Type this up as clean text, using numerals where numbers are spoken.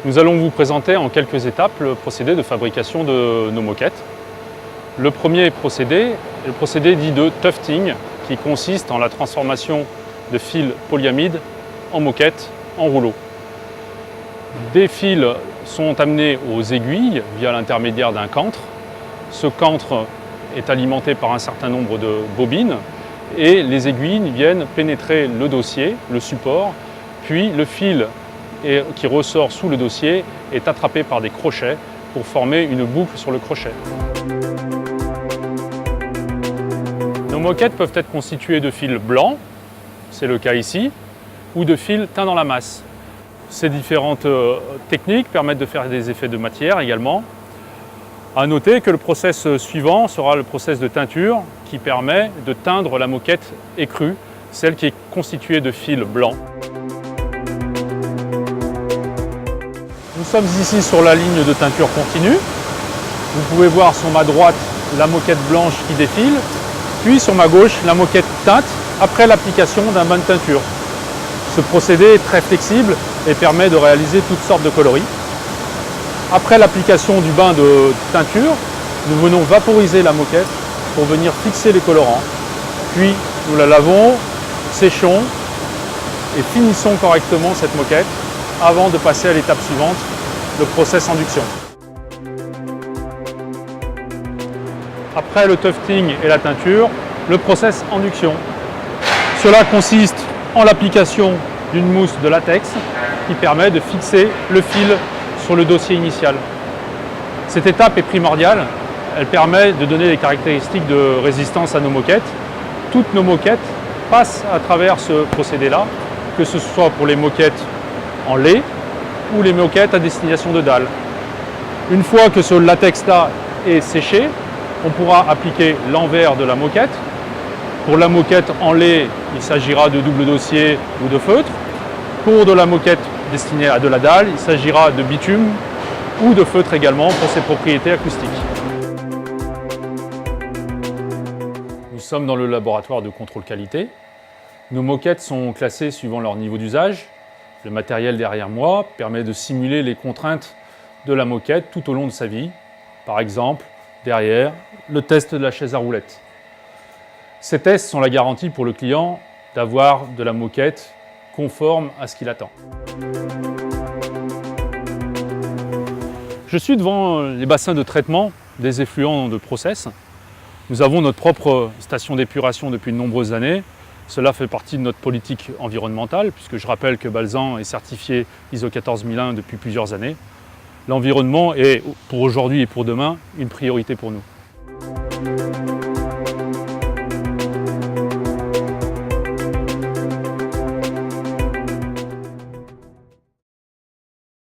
Nous allons vous présenter en quelques étapes le procédé de fabrication de nos moquettes. Le premier procédé est le procédé dit de tufting, qui consiste en la transformation de fils polyamide en moquette, en rouleau. Des fils sont amenés aux aiguilles via l'intermédiaire d'un cantre. Ce cantre est alimenté par un certain nombre de bobines et les aiguilles viennent pénétrer le dossier, le support, puis le fil qui ressort sous le dossier est attrapé par des crochets pour former une boucle sur le crochet. Nos moquettes peuvent être constituées de fils blancs, c'est le cas ici, ou de fils teints dans la masse. Ces différentes techniques permettent de faire des effets de matière également. À noter que le process suivant sera le process de teinture qui permet de teindre la moquette écrue, celle qui est constituée de fils blancs. Nous sommes ici sur la ligne de teinture continue. Vous pouvez voir sur ma droite la moquette blanche qui défile, puis sur ma gauche la moquette teinte après l'application d'un bain de teinture. Ce procédé est très flexible et permet de réaliser toutes sortes de coloris. Après l'application du bain de teinture, nous venons vaporiser la moquette pour venir fixer les colorants. Puis nous la lavons, séchons et finissons correctement cette moquette avant de passer à l'étape suivante, le process induction. Après le tufting et la teinture, le process induction. Cela consiste en l'application d'une mousse de latex qui permet de fixer le fil sur le dossier initial. Cette étape est primordiale, elle permet de donner des caractéristiques de résistance à nos moquettes. Toutes nos moquettes passent à travers ce procédé-là, que ce soit pour les moquettes en lait ou les moquettes à destination de dalle. Une fois que ce latex-là est séché, on pourra appliquer l'envers de la moquette. Pour la moquette en lait, il s'agira de double dossier ou de feutre. Pour de la moquette destinée à de la dalle, il s'agira de bitume ou de feutre également pour ses propriétés acoustiques. Nous sommes dans le laboratoire de contrôle qualité. Nos moquettes sont classées suivant leur niveau d'usage. Le matériel derrière moi permet de simuler les contraintes de la moquette tout au long de sa vie. Par exemple, derrière, le test de la chaise à roulettes. Ces tests sont la garantie pour le client d'avoir de la moquette conforme à ce qu'il attend. Je suis devant les bassins de traitement des effluents de process. Nous avons notre propre station d'épuration depuis de nombreuses années. Cela fait partie de notre politique environnementale, puisque je rappelle que Balzan est certifié ISO 14001 depuis plusieurs années. L'environnement est, pour aujourd'hui et pour demain, une priorité pour nous.